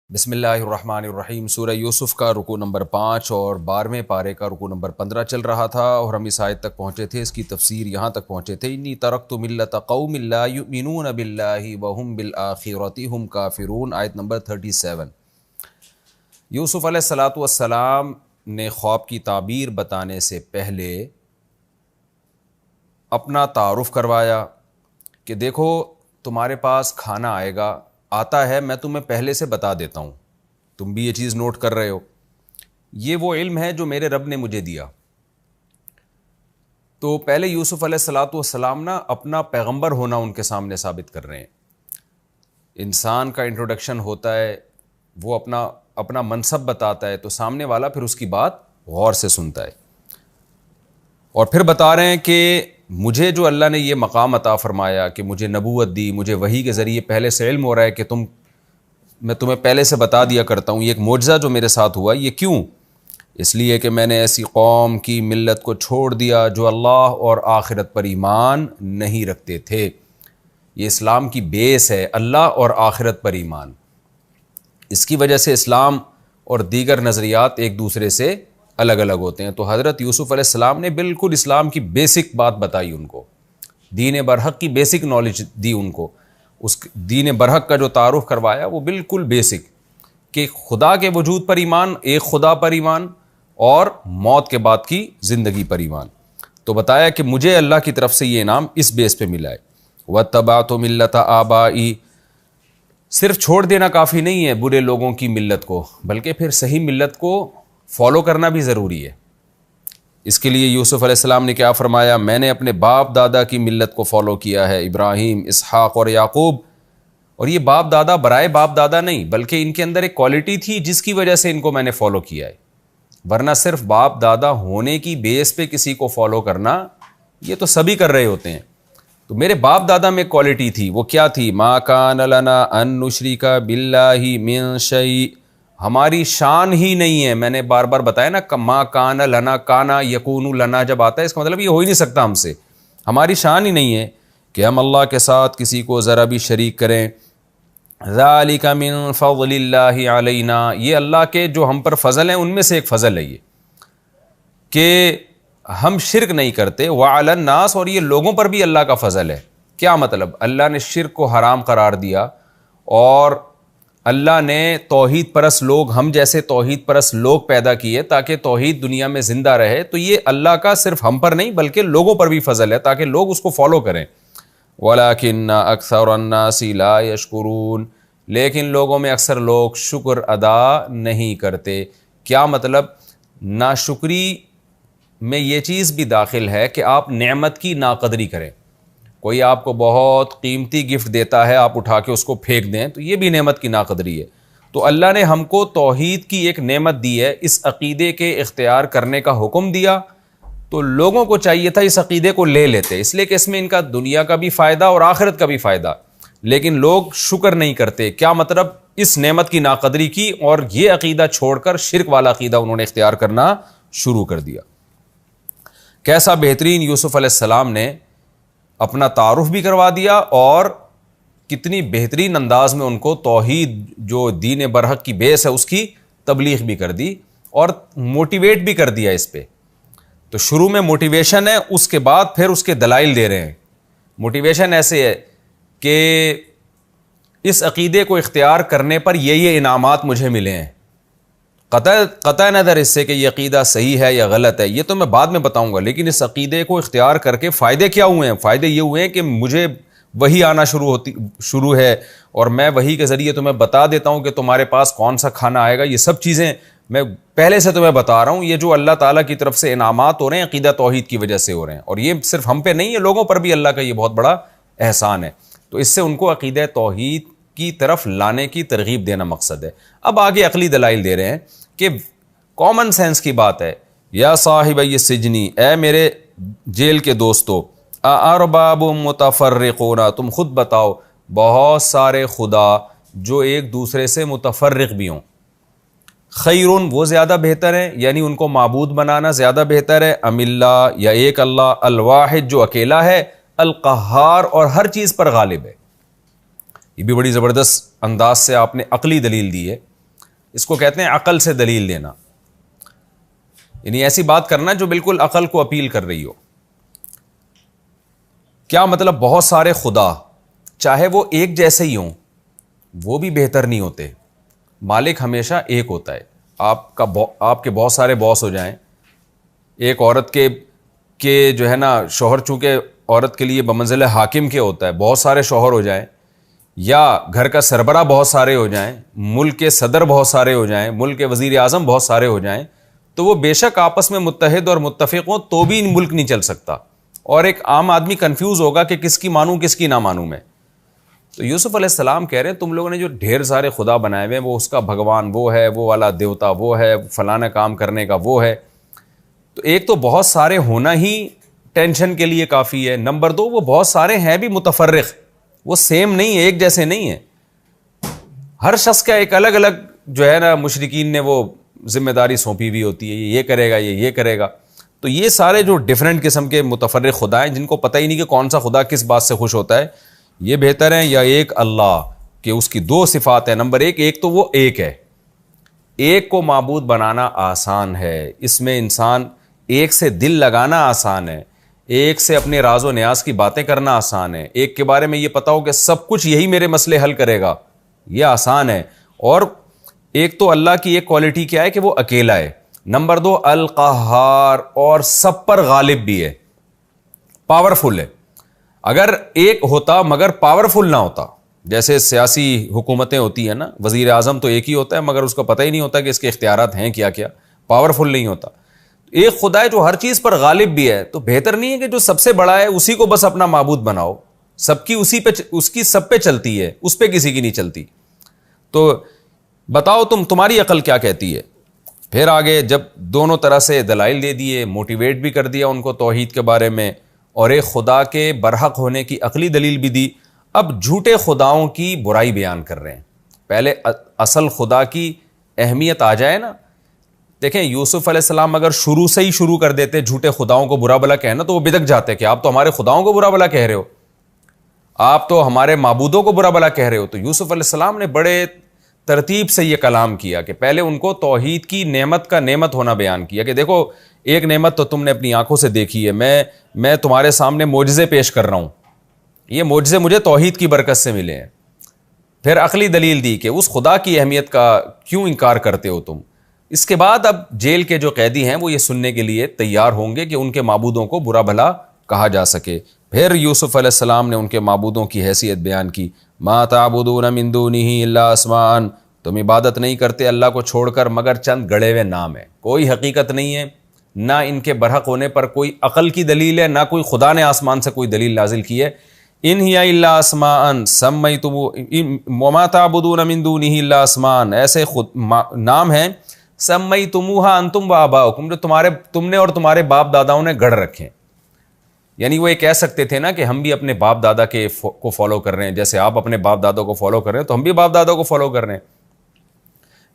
بسم اللہ الرحمن الرحیم۔ سورہ یوسف کا رکوع نمبر 5 اور 12ویں پارے کا رکوع نمبر 15 چل رہا تھا، اور ہم اس آیت تک پہنچے تھے، اس کی تفسیر یہاں تک پہنچے تھے، انی ترکت ملۃ قوم لا یؤمنون باللہ وہم بالآخرۃ ہم کافرون، آیت نمبر 37۔ یوسف علیہ السلام نے خواب کی تعبیر بتانے سے پہلے اپنا تعارف کروایا کہ دیکھو تمہارے پاس کھانا آئے گا، آتا ہے، میں تمہیں پہلے سے بتا دیتا ہوں، تم بھی یہ چیز نوٹ کر رہے ہو، یہ وہ علم ہے جو میرے رب نے مجھے دیا۔ تو پہلے یوسف علیہ السلام نا اپنا پیغمبر ہونا ان کے سامنے ثابت کر رہے ہیں۔ انسان کا انٹروڈکشن ہوتا ہے، وہ اپنا منصب بتاتا ہے، تو سامنے والا پھر اس کی بات غور سے سنتا ہے، اور پھر بتا رہے ہیں کہ مجھے جو اللہ نے یہ مقام عطا فرمایا کہ مجھے نبوت دی، مجھے وحی کے ذریعے پہلے سے علم ہو رہا ہے کہ میں تمہیں پہلے سے بتا دیا کرتا ہوں، یہ ایک معجزہ جو میرے ساتھ ہوا، یہ کیوں؟ اس لیے کہ میں نے ایسی قوم کی ملت کو چھوڑ دیا جو اللہ اور آخرت پر ایمان نہیں رکھتے تھے۔ یہ اسلام کی بیس ہے، اللہ اور آخرت پر ایمان۔ اس کی وجہ سے اسلام اور دیگر نظریات ایک دوسرے سے الگ الگ ہوتے ہیں۔ تو حضرت یوسف علیہ السلام نے بالکل اسلام کی بیسک بات بتائی ان کو، دین برحق کی بیسک نالج دی ان کو، اس دین برحق کا جو تعارف کروایا وہ بالکل بیسک، کہ خدا کے وجود پر ایمان، ایک خدا پر ایمان، اور موت کے بعد کی زندگی پر ایمان۔ تو بتایا کہ مجھے اللہ کی طرف سے یہ انعام اس بیس پہ ملا ہے۔ وَاتَّبَعْتُ مِلَّةَ آبَائِي، صرف چھوڑ دینا کافی نہیں ہے برے لوگوں کی ملت کو، بلکہ پھر صحیح ملت کو فالو کرنا بھی ضروری ہے۔ اس کے لیے یوسف علیہ السلام نے کیا فرمایا؟ میں نے اپنے باپ دادا کی ملت کو فالو کیا ہے، ابراہیم، اسحاق اور یعقوب۔ اور یہ باپ دادا برائے باپ دادا نہیں، بلکہ ان کے اندر ایک کوالٹی تھی جس کی وجہ سے ان کو میں نے فالو کیا ہے، ورنہ صرف باپ دادا ہونے کی بیس پہ کسی کو فالو کرنا یہ تو سبھی کر رہے ہوتے ہیں۔ تو میرے باپ دادا میں کوالٹی تھی، وہ کیا تھی؟ ما کان لنا ان نشرک باللہ من شیء، ہماری شان ہی نہیں ہے۔ میں نے بار بار بتایا نا، ما کان لنا، کانا یکون لنا جب آتا ہے اس کا مطلب یہ ہو ہی نہیں سکتا ہم سے، ہماری شان ہی نہیں ہے کہ ہم اللہ کے ساتھ کسی کو ذرا بھی شریک کریں۔ ذالک من فضل اللہ علینا، یہ اللہ کے جو ہم پر فضل ہیں ان میں سے ایک فضل ہے یہ کہ ہم شرک نہیں کرتے۔ وعلی الناس، اور یہ لوگوں پر بھی اللہ کا فضل ہے۔ کیا مطلب؟ اللہ نے شرک کو حرام قرار دیا، اور اللہ نے توحید پرست لوگ، ہم جیسے توحید پرست لوگ پیدا کیے تاکہ توحید دنیا میں زندہ رہے۔ تو یہ اللہ کا صرف ہم پر نہیں بلکہ لوگوں پر بھی فضل ہے تاکہ لوگ اس کو فالو کریں۔ وَلَكِنَّ أَكْثَرَ النَّاسِ لَا يَشْكُرُونَ، لیکن لوگوں میں اکثر لوگ شکر ادا نہیں کرتے۔ کیا مطلب؟ ناشکری میں یہ چیز بھی داخل ہے کہ آپ نعمت کی ناقدری کریں۔ کوئی آپ کو بہت قیمتی گفٹ دیتا ہے، آپ اٹھا کے اس کو پھینک دیں، تو یہ بھی نعمت کی ناقدری ہے۔ تو اللہ نے ہم کو توحید کی ایک نعمت دی ہے، اس عقیدے کے اختیار کرنے کا حکم دیا، تو لوگوں کو چاہیے تھا اس عقیدے کو لے لیتے، اس لیے کہ اس میں ان کا دنیا کا بھی فائدہ اور آخرت کا بھی فائدہ، لیکن لوگ شکر نہیں کرتے۔ کیا مطلب؟ اس نعمت کی ناقدری کی، اور یہ عقیدہ چھوڑ کر شرک والا عقیدہ انہوں نے اختیار کرنا شروع کر دیا۔ کیسا بہترین یوسف علیہ السلام نے اپنا تعارف بھی کروا دیا، اور کتنی بہترین انداز میں ان کو توحید جو دین برحق کی بیس ہے اس کی تبلیغ بھی کر دی، اور موٹیویٹ بھی کر دیا اس پہ۔ تو شروع میں موٹیویشن ہے، اس کے بعد پھر اس کے دلائل دے رہے ہیں۔ موٹیویشن ایسے ہے کہ اس عقیدے کو اختیار کرنے پر یہ انعامات مجھے ملے ہیں، قطع نظر اس سے کہ یہ عقیدہ صحیح ہے یا غلط ہے، یہ تو میں بعد میں بتاؤں گا، لیکن اس عقیدے کو اختیار کر کے فائدے کیا ہوئے ہیں؟ فائدے یہ ہوئے ہیں کہ مجھے وحی آنا شروع ہے، اور میں وحی کے ذریعے تمہیں بتا دیتا ہوں کہ تمہارے پاس کون سا کھانا آئے گا۔ یہ سب چیزیں میں پہلے سے تمہیں بتا رہا ہوں، یہ جو اللہ تعالیٰ کی طرف سے انعامات ہو رہے ہیں عقیدہ توحید کی وجہ سے ہو رہے ہیں، اور یہ صرف ہم پہ نہیں ہے، لوگوں پر بھی اللہ کا یہ بہت بڑا احسان ہے۔ تو اس سے ان کو عقیدہ توحید کی طرف لانے کی ترغیب دینا مقصد ہے۔ اب آگے عقلی دلائل دے رہے ہیں کہ کامن سینس کی بات ہے، یا صاحب السجنی، اے میرے جیل کے دوستو، ارباب متفرقون، تم خود بتاؤ بہت سارے خدا جو ایک دوسرے سے متفرق بھی ہوں، خیرون، وہ زیادہ بہتر ہے، یعنی ان کو معبود بنانا زیادہ بہتر ہے، ام اللہ، یا ایک اللہ، الواحد جو اکیلا ہے، القہار اور ہر چیز پر غالب ہے۔ یہ بھی بڑی زبردست انداز سے آپ نے عقلی دلیل دی ہے. اس کو کہتے ہیں عقل سے دلیل دینا، یعنی ایسی بات کرنا جو بالکل عقل کو اپیل کر رہی ہو. کیا مطلب؟ بہت سارے خدا چاہے وہ ایک جیسے ہی ہوں وہ بھی بہتر نہیں ہوتے. مالک ہمیشہ ایک ہوتا ہے. آپ کے بہت سارے باس ہو جائیں، ایک عورت کے جو ہے نا شوہر چونکہ عورت کے لیے بمنزلہ حاکم کے ہوتا ہے، بہت سارے شوہر ہو جائیں، یا گھر کا سربراہ بہت سارے ہو جائیں، ملک کے صدر بہت سارے ہو جائیں، ملک کے وزیر اعظم بہت سارے ہو جائیں، تو وہ بے شک آپس میں متحد اور متفق ہوں تو بھی ملک نہیں چل سکتا. اور ایک عام آدمی کنفیوز ہوگا کہ کس کی مانوں کس کی نہ مانوں میں. تو یوسف علیہ السلام کہہ رہے ہیں تم لوگوں نے جو ڈھیر سارے خدا بنائے ہوئے ہیں، وہ اس کا بھگوان وہ ہے، وہ والا دیوتا وہ ہے، فلانا کام کرنے کا وہ ہے. تو ایک تو بہت سارے ہونا ہی ٹینشن کے لیے کافی ہے. نمبر 2 وہ بہت سارے ہیں بھی متفرق، وہ سیم نہیں ہے، ایک جیسے نہیں ہیں. ہر شخص کا ایک الگ الگ جو ہے نا مشرکین نے وہ ذمہ داری سونپی ہوئی ہوتی ہے، یہ کرے گا، یہ کرے گا. تو یہ سارے جو ڈیفرنٹ قسم کے متفرق خدا ہیں جن کو پتہ ہی نہیں کہ کون سا خدا کس بات سے خوش ہوتا ہے، یہ بہتر ہیں یا ایک اللہ کہ اس کی 2 صفات ہیں. نمبر 1 ایک تو وہ ایک ہے. ایک کو معبود بنانا آسان ہے، اس میں انسان ایک سے دل لگانا آسان ہے، ایک سے اپنے راز و نیاز کی باتیں کرنا آسان ہے، ایک کے بارے میں یہ پتا ہو کہ سب کچھ یہی میرے مسئلے حل کرے گا، یہ آسان ہے. اور ایک تو اللہ کی ایک کوالٹی کیا ہے کہ وہ اکیلا ہے. نمبر 2 القہار، اور سب پر غالب بھی ہے، پاورفل ہے. اگر ایک ہوتا مگر پاورفل نہ ہوتا، جیسے سیاسی حکومتیں ہوتی ہیں نا، وزیر اعظم تو ایک ہی ہوتا ہے مگر اس کو پتہ ہی نہیں ہوتا کہ اس کے اختیارات ہیں کیا کیا، پاورفل نہیں ہوتا. ایک خدا ہے جو ہر چیز پر غالب بھی ہے، تو بہتر نہیں ہے کہ جو سب سے بڑا ہے اسی کو بس اپنا معبود بناؤ، سب کی اس کی سب پہ چلتی ہے، اس پہ کسی کی نہیں چلتی. تو بتاؤ تمہاری عقل کیا کہتی ہے. پھر آگے جب دونوں طرح سے دلائل دے دیے، موٹیویٹ بھی کر دیا ان کو توحید کے بارے میں، اور ایک خدا کے برحق ہونے کی عقلی دلیل بھی دی. اب جھوٹے خداؤں کی برائی بیان کر رہے ہیں. پہلے اصل خدا کی اہمیت آ جائے نا. دیکھیں یوسف علیہ السلام اگر شروع سے ہی شروع کر دیتے جھوٹے خداؤں کو برا بلا کہنا، تو وہ بدک جاتے کہ آپ تو ہمارے خداؤں کو برا بلا کہہ رہے ہو، آپ تو ہمارے معبودوں کو برا بلا کہہ رہے ہو. تو یوسف علیہ السلام نے بڑے ترتیب سے یہ کلام کیا کہ پہلے ان کو توحید کی نعمت کا نعمت ہونا بیان کیا کہ دیکھو ایک نعمت تو تم نے اپنی آنکھوں سے دیکھی ہے، میں تمہارے سامنے معجزے پیش کر رہا ہوں، یہ معجزے مجھے توحید کی برکت سے ملے ہیں. پھر عقلی دلیل دی کہ اس خدا کی اہمیت کا کیوں انکار کرتے ہو تم. اس کے بعد اب جیل کے جو قیدی ہیں وہ یہ سننے کے لیے تیار ہوں گے کہ ان کے معبودوں کو برا بھلا کہا جا سکے. پھر یوسف علیہ السلام نے ان کے معبودوں کی حیثیت بیان کی. ما تعبدون من دونه الا اسماء، تم عبادت نہیں کرتے اللہ کو چھوڑ کر مگر چند گڑے ہوئے نام ہیں، کوئی حقیقت نہیں ہے، نہ ان کے برحق ہونے پر کوئی عقل کی دلیل ہے، نہ کوئی خدا نے آسمان سے کوئی دلیل نازل کی ہے. ان ہی الا اسماء سمیتم وما تعبدون من دونه الا اسماء، ایسے نام ہیں سمیتموها انتم وآباؤکم جو تم نے اور تمہارے باپ داداؤں نے گڑھ رکھے. یعنی وہ یہ کہہ سکتے تھے نا کہ ہم بھی اپنے باپ دادا کو فالو کر رہے ہیں، جیسے آپ اپنے باپ دادا کو فالو کر رہے ہیں تو ہم بھی باپ دادا کو فالو کر رہے ہیں.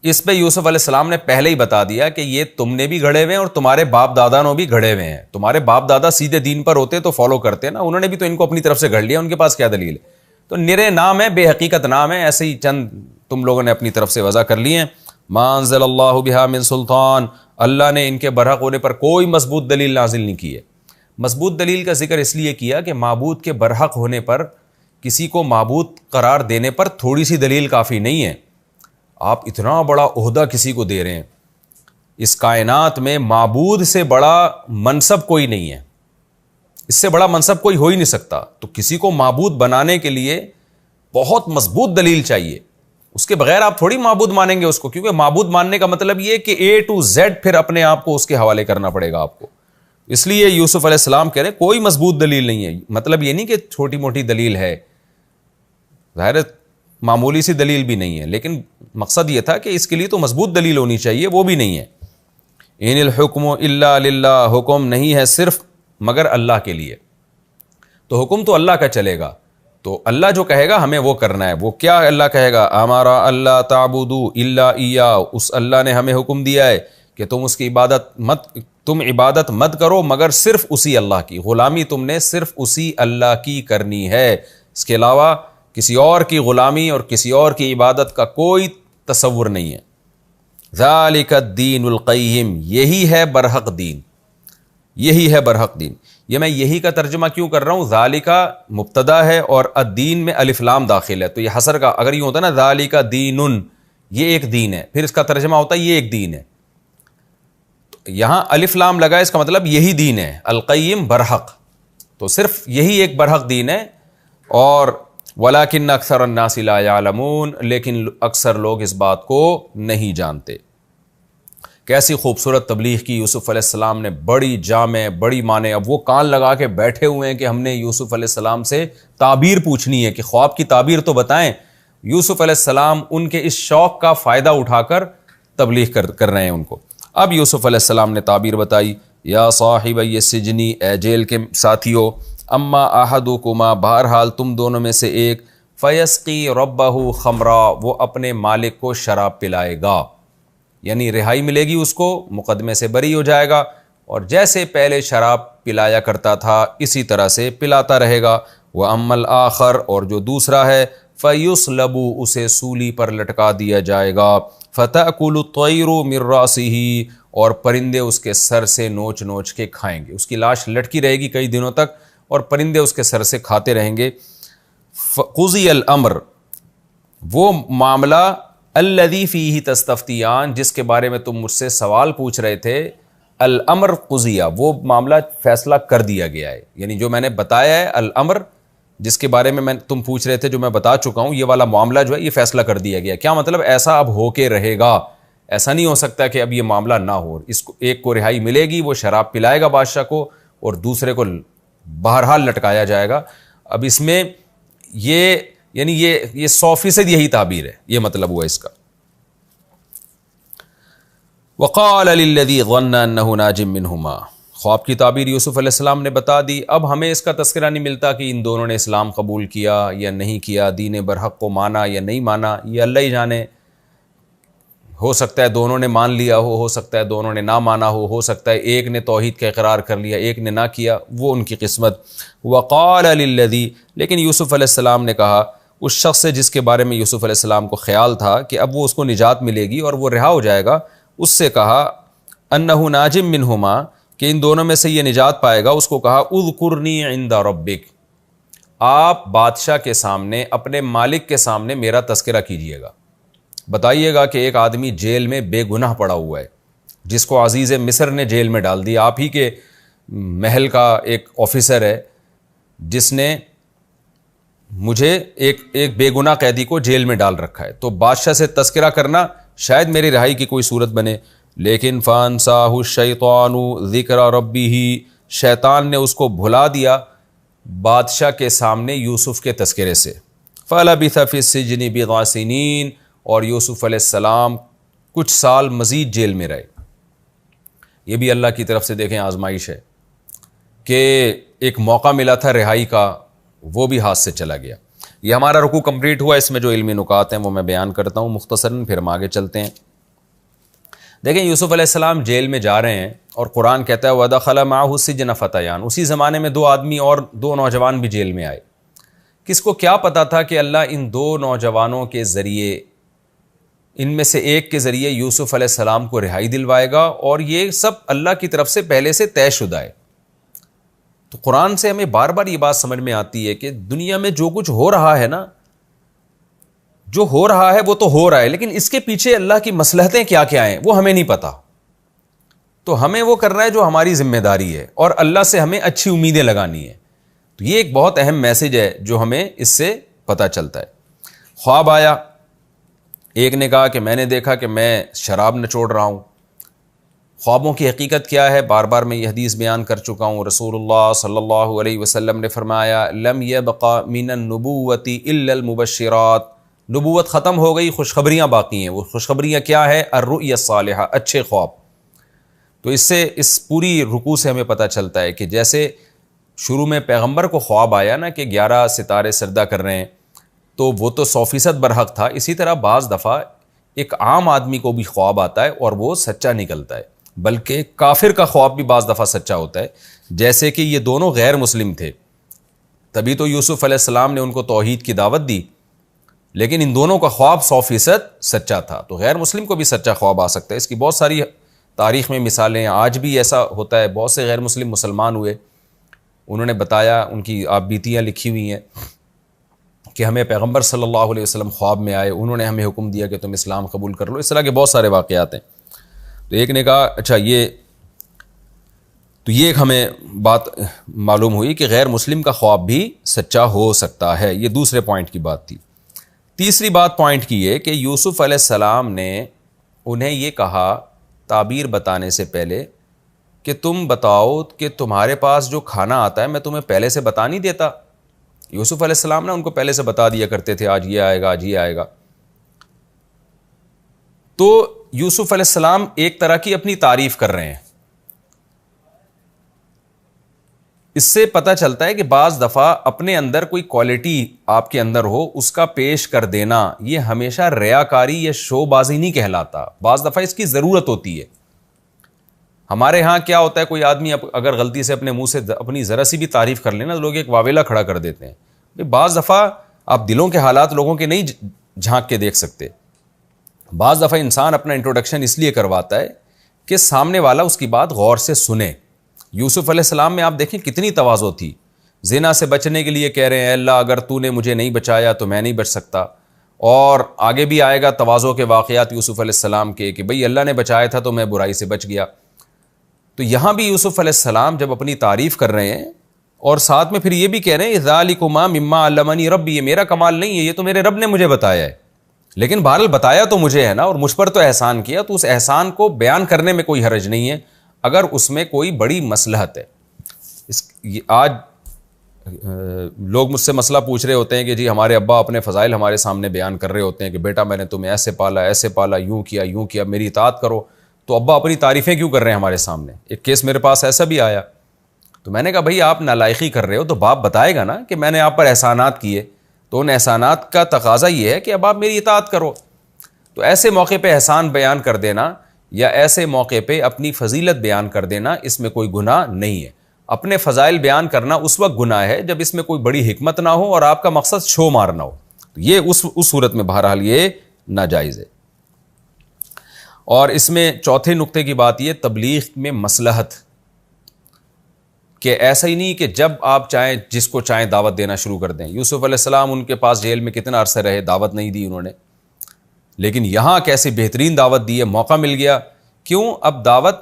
اس پہ یوسف علیہ السلام نے پہلے ہی بتا دیا کہ یہ تم نے بھی گھڑے ہوئے ہیں اور تمہارے باپ دادا نے بھی گھڑے ہوئے ہیں. تمہارے باپ دادا سیدھے دین پر ہوتے تو فالو کرتے نا، انہوں نے بھی تو ان کو اپنی طرف سے گھڑ لیا، ان کے پاس کیا دلیل ہے. تو نرے نام ہے، بے حقیقت نام ہے، ایسے ہی چند تم لوگوں نے اپنی طرف سے وضع کر لیے ہیں. ما انزل اللہ بہا من سلطان، اللہ نے ان کے برحق ہونے پر کوئی مضبوط دلیل نازل نہیں کی ہے. مضبوط دلیل کا ذکر اس لیے کیا کہ معبود کے برحق ہونے پر، کسی کو معبود قرار دینے پر تھوڑی سی دلیل کافی نہیں ہے. آپ اتنا بڑا عہدہ کسی کو دے رہے ہیں، اس کائنات میں معبود سے بڑا منصب کوئی نہیں ہے، اس سے بڑا منصب کوئی ہو ہی نہیں سکتا. تو کسی کو معبود بنانے کے لیے بہت مضبوط دلیل چاہیے، اس کے بغیر آپ تھوڑی معبود مانیں گے اس کو، کیونکہ معبود ماننے کا مطلب یہ کہ A to Z پھر اپنے آپ کو اس کے حوالے کرنا پڑے گا آپ کو. اس لیے یوسف علیہ السلام کہہ رہے ہیں کوئی مضبوط دلیل نہیں ہے. مطلب یہ نہیں کہ چھوٹی موٹی دلیل ہے، ظاہر معمولی سی دلیل بھی نہیں ہے، لیکن مقصد یہ تھا کہ اس کے لیے تو مضبوط دلیل ہونی چاہیے، وہ بھی نہیں ہے. ان الحکم الا للہ، حکم نہیں ہے صرف مگر اللہ کے لیے. تو حکم تو اللہ کا چلے گا، تو اللہ جو کہے گا ہمیں وہ کرنا ہے. وہ کیا اللہ کہے گا؟ امارا اللہ تعبدوا الا ایاہ، اس اللہ نے ہمیں حکم دیا ہے کہ تم اس کی عبادت مت کرو مگر صرف اسی اللہ کی، غلامی تم نے صرف اسی اللہ کی کرنی ہے، اس کے علاوہ کسی اور کی غلامی اور کسی اور کی عبادت کا کوئی تصور نہیں ہے. ذالک الدین القیم، یہی ہے برحق دین، یہی ہے برحق دین. یہ میں یہی کا ترجمہ کیوں کر رہا ہوں؟ ذالک مبتدا ہے اور الدین میں الف لام داخل ہے، تو یہ حصر کا اگر یہ ہوتا نا ذالک دین، یہ ایک دین ہے، پھر اس کا ترجمہ ہوتا ہے یہ ایک دین ہے. تو یہاں الف لام لگا، اس کا مطلب یہی دین ہے، القیم برحق، تو صرف یہی ایک برحق دین ہے. اور ولیکن اکثر الناس لا یعلمون، لیکن اکثر لوگ اس بات کو نہیں جانتے. کیسی خوبصورت تبلیغ کی یوسف علیہ السلام نے، بڑی جامع، بڑی معنی. اب وہ کان لگا کے بیٹھے ہوئے ہیں کہ ہم نے یوسف علیہ السلام سے تعبیر پوچھنی ہے کہ خواب کی تعبیر تو بتائیں. یوسف علیہ السلام ان کے اس شوق کا فائدہ اٹھا کر تبلیغ کر رہے ہیں ان کو. اب یوسف علیہ السلام نے تعبیر بتائی. یا صاحبی السجن، اے جیل کے ساتھیو، اما احدکما، بہرحال تم دونوں میں سے ایک، فیسقی ربہ خمرا، وہ اپنے مالک کو شراب پلائے گا، یعنی رہائی ملے گی اس کو، مقدمے سے بری ہو جائے گا، اور جیسے پہلے شراب پلایا کرتا تھا اسی طرح سے پلاتا رہے گا. وَأَمَّا الْآخَرُ، اور جو دوسرا ہے، فَيُصْلَبُ، اسے سولی پر لٹکا دیا جائے گا. فَتَأْكُلُ الطَّيْرُ مِنْ رَأْسِهِ، اور پرندے اس کے سر سے نوچ نوچ کے کھائیں گے. اس کی لاش لٹکی رہے گی کئی دنوں تک اور پرندے اس کے سر سے کھاتے رہیں گے. قُضِيَ الْأَمْرُ، وہ معاملہ، الذی فیہ تستفتیان، جس کے بارے میں تم مجھ سے سوال پوچھ رہے تھے، الامر قضیہ، وہ معاملہ فیصلہ کر دیا گیا ہے. یعنی جو میں نے بتایا ہے الامر، جس کے بارے میں تم پوچھ رہے تھے، جو میں بتا چکا ہوں، یہ والا معاملہ جو ہے یہ فیصلہ کر دیا گیا. کیا مطلب؟ ایسا اب ہو کے رہے گا، ایسا نہیں ہو سکتا کہ اب یہ معاملہ نہ ہو. اس کو ایک کو رہائی ملے گی، وہ شراب پلائے گا بادشاہ کو، اور دوسرے کو بہرحال لٹکایا جائے گا. اب اس میں یہ یعنی یہ 100% یہی تعبیر ہے، یہ مطلب ہوا اس کا. وقال للذی ظن انہ ناج منہما، خواب کی تعبیر یوسف علیہ السلام نے بتا دی. اب ہمیں اس کا تذکرہ نہیں ملتا کہ ان دونوں نے اسلام قبول کیا یا نہیں کیا، دین برحق کو مانا یا نہیں مانا، یہ اللہ ہی جانے. ہو سکتا ہے دونوں نے مان لیا ہو سکتا ہے دونوں نے نہ مانا ہو سکتا ہے ایک نے توحید کا اقرار کر لیا ایک نے نہ کیا، وہ ان کی قسمت. وقال للذی، لیکن یوسف علیہ السلام نے کہا اس شخص سے جس کے بارے میں یوسف علیہ السلام کو خیال تھا کہ اب وہ اس کو نجات ملے گی اور وہ رہا ہو جائے گا، اس سے کہا انہ ناجم منہما، کہ ان دونوں میں سے یہ نجات پائے گا. اس کو کہا اذکرنی عند ربک، آپ بادشاہ کے سامنے، اپنے مالک کے سامنے میرا تذکرہ کیجئے گا. بتائیے گا کہ ایک آدمی جیل میں بے گناہ پڑا ہوا ہے، جس کو عزیز مصر نے جیل میں ڈال دیا، آپ ہی کے محل کا ایک آفیسر ہے جس نے مجھے ایک بے گناہ قیدی کو جیل میں ڈال رکھا ہے. تو بادشاہ سے تذکرہ کرنا شاید میری رہائی کی کوئی صورت بنے. لیکن فانساہ الشیطان ذکر ربہ، شیطان نے اس کو بھلا دیا بادشاہ کے سامنے یوسف کے تذکرے سے. فلبث فی السجن بضع سنین، اور یوسف علیہ السلام کچھ سال مزید جیل میں رہے. یہ بھی اللہ کی طرف سے دیکھیں آزمائش ہے کہ ایک موقع ملا تھا رہائی کا، وہ بھی ہاتھ سے چلا گیا. یہ ہمارا رکوع کمپلیٹ ہوا، اس میں جو علمی نکات ہیں وہ میں بیان کرتا ہوں مختصراً، پھر ہم آگے چلتے ہیں. دیکھیں یوسف علیہ السلام جیل میں جا رہے ہیں اور قرآن کہتا ہے وَدَخَلَ مَعَهُ السِّجْنَ فَتَيَانِ، اسی زمانے میں 2 آدمی اور 2 نوجوان بھی جیل میں آئے. کس کو کیا پتا تھا کہ اللہ ان 2 نوجوانوں کے ذریعے، ان میں سے ایک کے ذریعے یوسف علیہ السلام کو رہائی دلوائے گا، اور یہ سب اللہ کی طرف سے پہلے سے طے شدہ ہے. تو قرآن سے ہمیں بار بار یہ بات سمجھ میں آتی ہے کہ دنیا میں جو کچھ ہو رہا ہے نا، جو ہو رہا ہے وہ تو ہو رہا ہے، لیکن اس کے پیچھے اللہ کی مصلحتیں کیا کیا ہیں وہ ہمیں نہیں پتا. تو ہمیں وہ کرنا ہے جو ہماری ذمہ داری ہے، اور اللہ سے ہمیں اچھی امیدیں لگانی ہے. تو یہ ایک بہت اہم میسج ہے جو ہمیں اس سے پتہ چلتا ہے. خواب آیا، ایک نے کہا کہ میں نے دیکھا کہ میں شراب نچوڑ رہا ہوں. خوابوں کی حقیقت کیا ہے؟ بار بار میں یہ حدیث بیان کر چکا ہوں. رسول اللہ صلی اللہ علیہ وسلم نے فرمایا لم یبق من النبوۃ الا المبشرات، نبوت ختم ہو گئی، خوشخبریاں باقی ہیں. وہ خوشخبریاں کیا ہے؟ الرؤیا الصالحہ، اچھے خواب. تو اس سے اس پوری رکوع سے ہمیں پتہ چلتا ہے کہ جیسے شروع میں پیغمبر کو خواب آیا نا کہ 11 ستارے سجدہ کر رہے ہیں، تو وہ تو 100% برحق تھا. اسی طرح بعض دفعہ ایک عام آدمی کو بھی خواب آتا ہے اور وہ سچا نکلتا ہے، بلکہ کافر کا خواب بھی بعض دفعہ سچا ہوتا ہے. جیسے کہ یہ دونوں غیر مسلم تھے، تبھی تو یوسف علیہ السلام نے ان کو توحید کی دعوت دی. لیکن ان دونوں کا خواب 100% سچا تھا. تو غیر مسلم کو بھی سچا خواب آ سکتا ہے. اس کی بہت ساری تاریخ میں مثالیں ہیں. آج بھی ایسا ہوتا ہے. بہت سے غیر مسلم مسلمان ہوئے, انہوں نے بتایا, ان کی آپ بیتیاں لکھی ہوئی ہیں کہ ہمیں پیغمبر صلی اللہ علیہ وسلم خواب میں آئے, انہوں نے ہمیں حکم دیا کہ تم اسلام قبول کر لو. اس طرح کے بہت سارے واقعات ہیں. تو ایک نے کہا اچھا یہ ایک ہمیں بات معلوم ہوئی کہ غیر مسلم کا خواب بھی سچا ہو سکتا ہے. یہ دوسرے پوائنٹ کی بات تھی. تیسری بات پوائنٹ کی ہے کہ یوسف علیہ السلام نے انہیں یہ کہا تعبیر بتانے سے پہلے کہ تم بتاؤ کہ تمہارے پاس جو کھانا آتا ہے میں تمہیں پہلے سے بتا نہیں دیتا. یوسف علیہ السلام نے ان کو پہلے سے بتا دیا کرتے تھے آج یہ آئے گا, آج یہ آئے گا. تو یوسف علیہ السلام ایک طرح کی اپنی تعریف کر رہے ہیں. اس سے پتہ چلتا ہے کہ بعض دفعہ اپنے اندر کوئی کوالٹی آپ کے اندر ہو, اس کا پیش کر دینا یہ ہمیشہ ریاکاری یا شو بازی نہیں کہلاتا. بعض دفعہ اس کی ضرورت ہوتی ہے. ہمارے ہاں کیا ہوتا ہے, کوئی آدمی اگر غلطی سے اپنے منہ سے اپنی ذرا سی بھی تعریف کر لینا تو لوگ ایک واویلا کھڑا کر دیتے ہیں. بعض دفعہ آپ دلوں کے حالات لوگوں کے نہیں جھانک کے دیکھ سکتے. بعض دفعہ انسان اپنا انٹروڈکشن اس لیے کرواتا ہے کہ سامنے والا اس کی بات غور سے سنے. یوسف علیہ السلام میں آپ دیکھیں کتنی تواضع تھی. زنا سے بچنے کے لیے کہہ رہے ہیں اللہ اگر تو نے مجھے نہیں بچایا تو میں نہیں بچ سکتا. اور آگے بھی آئے گا تواضع کے واقعات یوسف علیہ السلام کے کہ بھئی اللہ نے بچایا تھا تو میں برائی سے بچ گیا. تو یہاں بھی یوسف علیہ السلام جب اپنی تعریف کر رہے ہیں اور ساتھ میں پھر یہ بھی کہہ رہے ہیں ذالکما مما علمنی ربی, یہ میرا کمال نہیں ہے, یہ تو میرے رب نے مجھے بتایا ہے. لیکن بہرحال بتایا تو مجھے ہے نا, اور مجھ پر تو احسان کیا, تو اس احسان کو بیان کرنے میں کوئی حرج نہیں ہے اگر اس میں کوئی بڑی مصلحت ہے. آج لوگ مجھ سے مسئلہ پوچھ رہے ہوتے ہیں کہ جی ہمارے ابا اپنے فضائل ہمارے سامنے بیان کر رہے ہوتے ہیں کہ بیٹا میں نے تمہیں ایسے پالا, یوں کیا, میری اطاعت کرو. تو ابا اپنی تعریفیں کیوں کر رہے ہیں ہمارے سامنے؟ ایک کیس میرے پاس ایسا بھی آیا. تو میں نے کہا بھائی آپ نالائقی کر رہے ہو تو باپ بتائے گا نا کہ میں نے آپ پر احسانات کیے, تو ان احسانات کا تقاضا یہ ہے کہ اب آپ میری اطاعت کرو. تو ایسے موقع پہ احسان بیان کر دینا یا ایسے موقع پہ اپنی فضیلت بیان کر دینا اس میں کوئی گناہ نہیں ہے. اپنے فضائل بیان کرنا اس وقت گناہ ہے جب اس میں کوئی بڑی حکمت نہ ہو اور آپ کا مقصد شو مارنا ہو. یہ اس صورت میں بہرحال یہ ناجائز ہے. اور اس میں چوتھے نقطے کی بات یہ تبلیغ میں مصلحت, کہ ایسا ہی نہیں کہ جب آپ چاہیں جس کو چاہیں دعوت دینا شروع کر دیں. یوسف علیہ السلام ان کے پاس جیل میں کتنا عرصہ رہے, دعوت نہیں دی انہوں نے, لیکن یہاں کیسے بہترین دعوت دی ہے, موقع مل گیا. کیوں؟ اب دعوت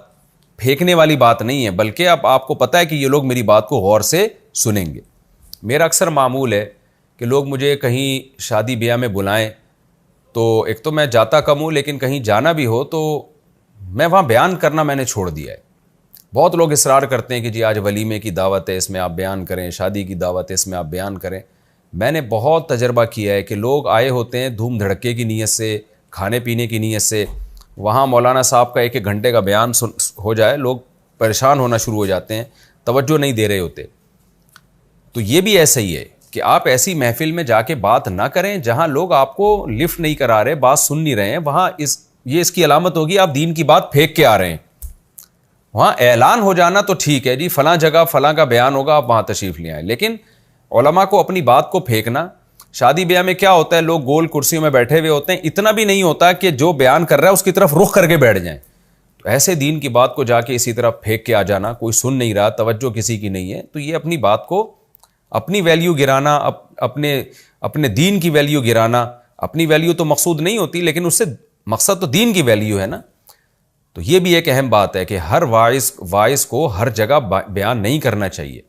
پھینکنے والی بات نہیں ہے بلکہ اب آپ کو پتہ ہے کہ یہ لوگ میری بات کو غور سے سنیں گے. میرا اکثر معمول ہے کہ لوگ مجھے کہیں شادی بیاہ میں بلائیں تو ایک تو میں جاتا کم ہوں, لیکن کہیں جانا بھی ہو تو میں وہاں بیان کرنا میں نے چھوڑ دیا ہے. بہت لوگ اصرار کرتے ہیں کہ جی آج ولیمے کی دعوت ہے اس میں آپ بیان کریں, شادی کی دعوت ہے اس میں آپ بیان کریں. میں نے بہت تجربہ کیا ہے کہ لوگ آئے ہوتے ہیں دھوم دھڑکے کی نیت سے, کھانے پینے کی نیت سے, وہاں مولانا صاحب کا 1 گھنٹے کا بیان ہو جائے, لوگ پریشان ہونا شروع ہو جاتے ہیں, توجہ نہیں دے رہے ہوتے. تو یہ بھی ایسا ہی ہے کہ آپ ایسی محفل میں جا کے بات نہ کریں جہاں لوگ آپ کو لفٹ نہیں کرا رہے, بات سن نہیں رہے ہیں. وہاں اس کی علامت ہوگی آپ دین کی بات پھینک کے آ رہے ہیں. وہاں اعلان ہو جانا تو ٹھیک ہے جی فلاں جگہ فلاں کا بیان ہوگا آپ وہاں تشریف لے آئیں, لیکن علماء کو اپنی بات کو پھینکنا. شادی بیاہ میں کیا ہوتا ہے, لوگ گول کرسیوں میں بیٹھے ہوئے ہوتے ہیں, اتنا بھی نہیں ہوتا کہ جو بیان کر رہا ہے اس کی طرف رخ کر کے بیٹھ جائیں. تو ایسے دین کی بات کو جا کے اسی طرح پھینک کے آ جانا, کوئی سن نہیں رہا, توجہ کسی کی نہیں ہے, تو یہ اپنی بات کو اپنی ویلیو گرانا, اپنے دین کی ویلیو گرانا. اپنی ویلیو تو مقصود نہیں ہوتی لیکن اس سے مقصد تو دین کی ویلیو ہے نا. تو یہ بھی ایک اہم بات ہے کہ ہر وائس کو ہر جگہ بیان نہیں کرنا چاہیے.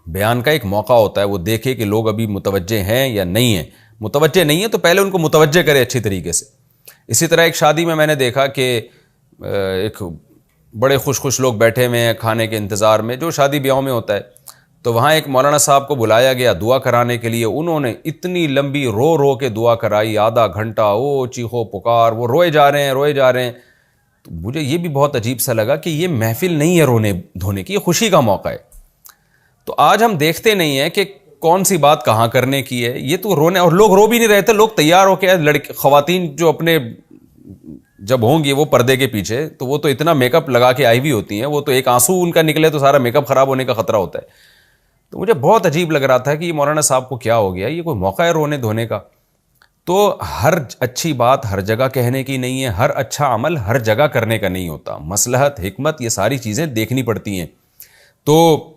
بیان کا ایک موقع ہوتا ہے, وہ دیکھے کہ لوگ ابھی متوجہ ہیں یا نہیں ہیں. متوجہ نہیں ہیں تو پہلے ان کو متوجہ کرے اچھی طریقے سے. اسی طرح ایک شادی میں نے دیکھا کہ ایک بڑے خوش لوگ بیٹھے ہوئے ہیں کھانے کے انتظار میں, جو شادی بیاہوں میں ہوتا ہے. تو وہاں ایک مولانا صاحب کو بلایا گیا دعا کرانے کے لیے. انہوں نے اتنی لمبی رو کے دعا کرائی, آدھا گھنٹہ, او چیخو پکار, وہ روئے جا رہے ہیں. تو مجھے یہ بھی بہت عجیب سا لگا کہ یہ محفل نہیں ہے رونے دھونے کی, یہ خوشی کا موقع ہے. تو آج ہم دیکھتے نہیں ہیں کہ کون سی بات کہاں کرنے کی ہے. یہ تو رونے, اور لوگ رو بھی نہیں رہتے, لوگ تیار ہو کے, خواتین جو اپنے جب ہوں گی وہ پردے کے پیچھے, تو وہ تو اتنا میک اپ لگا کے آئی ہوئی ہوتی ہیں, وہ تو ایک آنسو ان کا نکلے تو سارا میک اپ خراب ہونے کا خطرہ ہوتا ہے. تو مجھے بہت عجیب لگ رہا تھا کہ یہ مولانا صاحب کو کیا ہو گیا, یہ کوئی موقع ہے رونے دھونے کا؟ تو ہر اچھی بات ہر جگہ کہنے کی نہیں ہے, ہر اچھا عمل ہر جگہ کرنے کا نہیں ہوتا, مصلحت حکمت یہ ساری چیزیں دیکھنی پڑتی ہیں. تو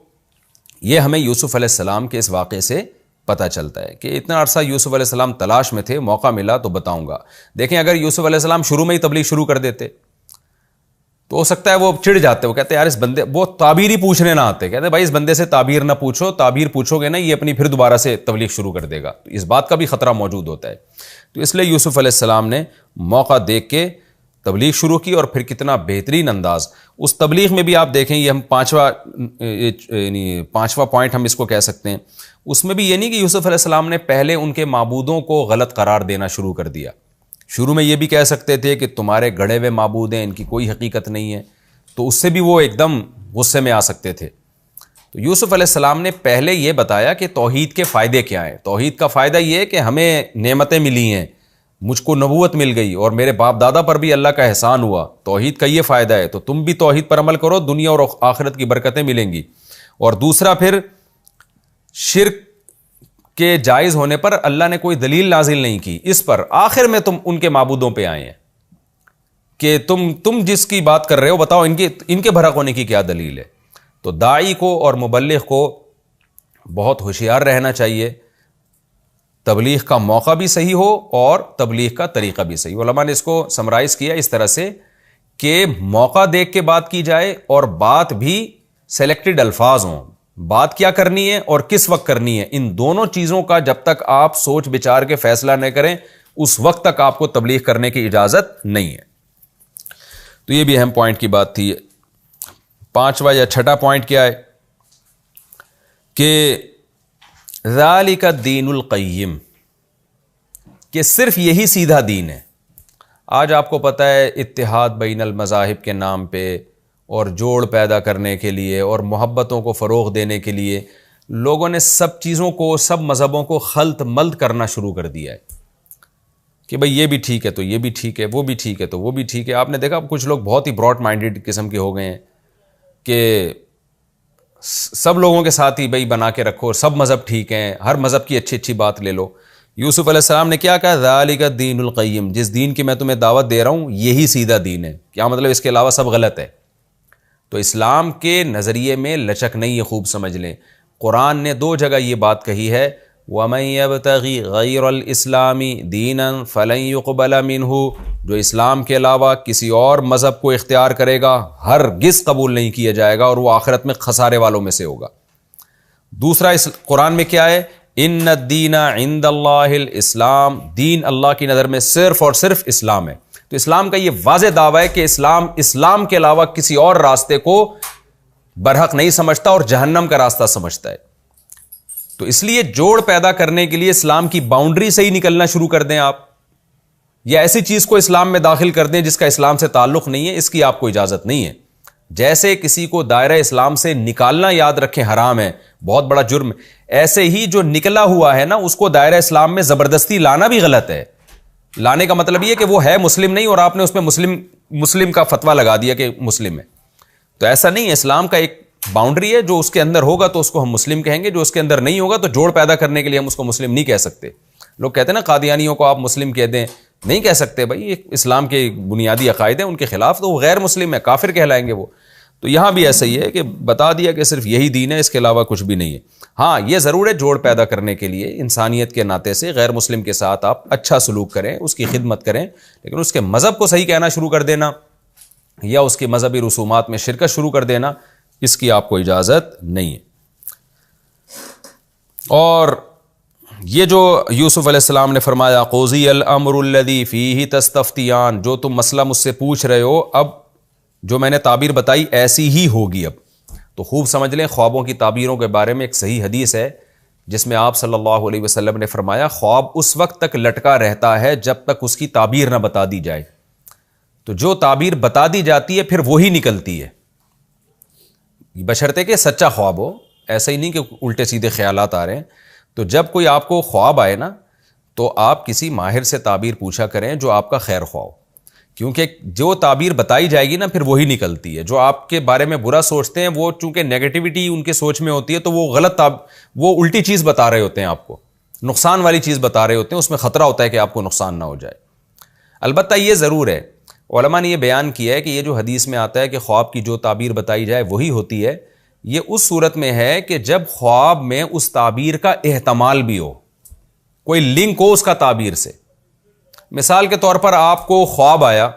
یہ ہمیں یوسف علیہ السلام کے اس واقعے سے پتہ چلتا ہے کہ اتنا عرصہ یوسف علیہ السلام تلاش میں تھے, موقع ملا تو بتاؤں گا. دیکھیں اگر یوسف علیہ السلام شروع میں ہی تبلیغ شروع کر دیتے تو ہو سکتا ہے وہ چڑ جاتے, وہ کہتے ہیں یار اس بندے, وہ تعبیر ہی پوچھنے نہ آتے, کہتے ہیں بھائی اس بندے سے تعبیر نہ پوچھو, تعبیر پوچھو گے نا یہ اپنی پھر دوبارہ سے تبلیغ شروع کر دے گا. تو اس بات کا بھی خطرہ موجود ہوتا ہے. تو اس لیے یوسف علیہ السلام نے موقع دیکھ کے تبلیغ شروع کی, اور پھر کتنا بہترین انداز. اس تبلیغ میں بھی آپ دیکھیں, یہ ہم پانچواں پوائنٹ ہم اس کو کہہ سکتے ہیں, اس میں بھی یہ نہیں کہ یوسف علیہ السلام نے پہلے ان کے معبودوں کو غلط قرار دینا شروع کر دیا. شروع میں یہ بھی کہہ سکتے تھے کہ تمہارے گڑھے ہوئے معبود ہیں, ان کی کوئی حقیقت نہیں ہے, تو اس سے بھی وہ ایک دم غصے میں آ سکتے تھے. تو یوسف علیہ السلام نے پہلے یہ بتایا کہ توحید کے فائدے کیا ہیں. توحید کا فائدہ یہ ہے کہ ہمیں نعمتیں ملی ہیں, مجھ کو نبوت مل گئی, اور میرے باپ دادا پر بھی اللہ کا احسان ہوا, توحید کا یہ فائدہ ہے, تو تم بھی توحید پر عمل کرو, دنیا اور آخرت کی برکتیں ملیں گی. اور دوسرا پھر شرک کے جائز ہونے پر اللہ نے کوئی دلیل نازل نہیں کی اس پر, آخر میں تم ان کے معبودوں پہ آئے ہیں کہ تم جس کی بات کر رہے ہو بتاؤ ان کے برحق ہونے کی کیا دلیل ہے. تو داعی کو اور مبلغ کو بہت ہوشیار رہنا چاہیے, تبلیغ کا موقع بھی صحیح ہو اور تبلیغ کا طریقہ بھی صحیح. علماء نے اس کو سمرائز کیا اس طرح سے کہ موقع دیکھ کے بات کی جائے, اور بات بھی سلیکٹڈ الفاظ ہوں, بات کیا کرنی ہے اور کس وقت کرنی ہے, ان دونوں چیزوں کا جب تک آپ سوچ بچار کے فیصلہ نہ کریں اس وقت تک آپ کو تبلیغ کرنے کی اجازت نہیں ہے. تو یہ بھی اہم پوائنٹ کی بات تھی. پانچواں یا چھٹا پوائنٹ کیا ہے کہ ذالک الدین القیم, کہ صرف یہی سیدھا دین ہے. آج آپ کو پتہ ہے اتحاد بین المذاہب کے نام پہ اور جوڑ پیدا کرنے کے لیے اور محبتوں کو فروغ دینے کے لیے لوگوں نے سب چیزوں کو, سب مذہبوں کو خلط ملط کرنا شروع کر دیا ہے کہ بھئی یہ بھی ٹھیک ہے تو یہ بھی ٹھیک ہے, وہ بھی ٹھیک ہے تو وہ بھی ٹھیک ہے. آپ نے دیکھا کچھ لوگ بہت ہی براڈ مائنڈڈ قسم کے ہو گئے ہیں کہ سب لوگوں کے ساتھ ہی بھئی بنا کے رکھو, سب مذہب ٹھیک ہیں, ہر مذہب کی اچھی اچھی بات لے لو. یوسف علیہ السلام نے کیا کہا, ذالک الدین القیم, جس دین کی میں تمہیں دعوت دے رہا ہوں یہی سیدھا دین ہے. کیا مطلب اس کے علاوہ سب غلط ہے؟ تو اسلام کے نظریے میں لچک نہیں ہے, خوب سمجھ لیں. قرآن نے 2 جگہ یہ بات کہی ہے, وَمَن يَبْتَغِ غَيْرَ الْإِسْلَامِ دِينًا فَلَن يُقْبَلَ مِنْهُ, جو اسلام کے علاوہ کسی اور مذہب کو اختیار کرے گا ہرگز قبول نہیں کیا جائے گا, اور وہ آخرت میں خسارے والوں میں سے ہوگا. دوسرا اس قرآن میں کیا ہے, ان الدین عند اللہ الاسلام, دین اللہ کی نظر میں صرف اور صرف اسلام ہے. تو اسلام کا یہ واضح دعویٰ ہے کہ اسلام کے علاوہ کسی اور راستے کو برحق نہیں سمجھتا اور جہنم کا راستہ سمجھتا ہے. تو اس لیے جوڑ پیدا کرنے کے لیے اسلام کی باؤنڈری سے ہی نکلنا شروع کر دیں آپ, یا ایسی چیز کو اسلام میں داخل کر دیں جس کا اسلام سے تعلق نہیں ہے, اس کی آپ کو اجازت نہیں ہے. جیسے کسی کو دائرہ اسلام سے نکالنا یاد رکھیں حرام ہے, بہت بڑا جرم, ایسے ہی جو نکلا ہوا ہے نا اس کو دائرہ اسلام میں زبردستی لانا بھی غلط ہے. لانے کا مطلب یہ کہ وہ ہے مسلم نہیں اور آپ نے اس میں مسلم کا فتویٰ لگا دیا کہ مسلم ہے. تو ایسا نہیں ہے, اسلام کا ایک باؤنڈری ہے, جو اس کے اندر ہوگا تو اس کو ہم مسلم کہیں گے, جو اس کے اندر نہیں ہوگا تو جوڑ پیدا کرنے کے لیے ہم اس کو مسلم نہیں کہہ سکتے. لوگ کہتے ہیں نا قادیانیوں کو آپ مسلم کہہ دیں, نہیں کہہ سکتے بھائی, اسلام کے بنیادی عقائد ہیں ان کے خلاف, تو وہ غیر مسلم ہے, کافر کہلائیں گے وہ. تو یہاں بھی ایسا ہی ہے کہ بتا دیا کہ صرف یہی دین ہے, اس کے علاوہ کچھ بھی نہیں ہے. ہاں یہ ضرور ہے جوڑ پیدا کرنے کے لیے انسانیت کے ناطے سے غیر مسلم کے ساتھ آپ اچھا سلوک کریں, اس کی خدمت کریں, لیکن اس کے مذہب کو صحیح کہنا شروع کر دینا یا اس کی مذہبی رسومات میں شرکت شروع کر دینا, اس کی آپ کو اجازت نہیں ہے. اور یہ جو یوسف علیہ السلام نے فرمایا قضی الامر الذی فیہ تستفتیان, جو تم مسئلہ مجھ سے پوچھ رہے ہو اب جو میں نے تعبیر بتائی ایسی ہی ہوگی. اب تو خوب سمجھ لیں, خوابوں کی تعبیروں کے بارے میں ایک صحیح حدیث ہے جس میں آپ صلی اللہ علیہ وسلم نے فرمایا خواب اس وقت تک لٹکا رہتا ہے جب تک اس کی تعبیر نہ بتا دی جائے. تو جو تعبیر بتا دی جاتی ہے پھر وہی نکلتی ہے, بشرطے کہ سچا خواب ہو, ایسا ہی نہیں کہ الٹے سیدھے خیالات آ رہے ہیں. تو جب کوئی آپ کو خواب آئے نا تو آپ کسی ماہر سے تعبیر پوچھا کریں جو آپ کا خیر خواہ ہو, کیونکہ جو تعبیر بتائی جائے گی نا پھر وہی نکلتی ہے. جو آپ کے بارے میں برا سوچتے ہیں وہ چونکہ نیگیٹیوٹی ان کے سوچ میں ہوتی ہے تو وہ وہ الٹی چیز بتا رہے ہوتے ہیں, آپ کو نقصان والی چیز بتا رہے ہوتے ہیں, اس میں خطرہ ہوتا ہے کہ آپ کو نقصان نہ ہو جائے. البتہ یہ ضرور ہے, علماء نے یہ بیان کیا ہے کہ یہ جو حدیث میں آتا ہے کہ خواب کی جو تعبیر بتائی جائے وہی ہوتی ہے, یہ اس صورت میں ہے کہ جب خواب میں اس تعبیر کا احتمال بھی ہو, کوئی لنک ہو اس کا تعبیر سے. مثال کے طور پر آپ کو خواب آیا,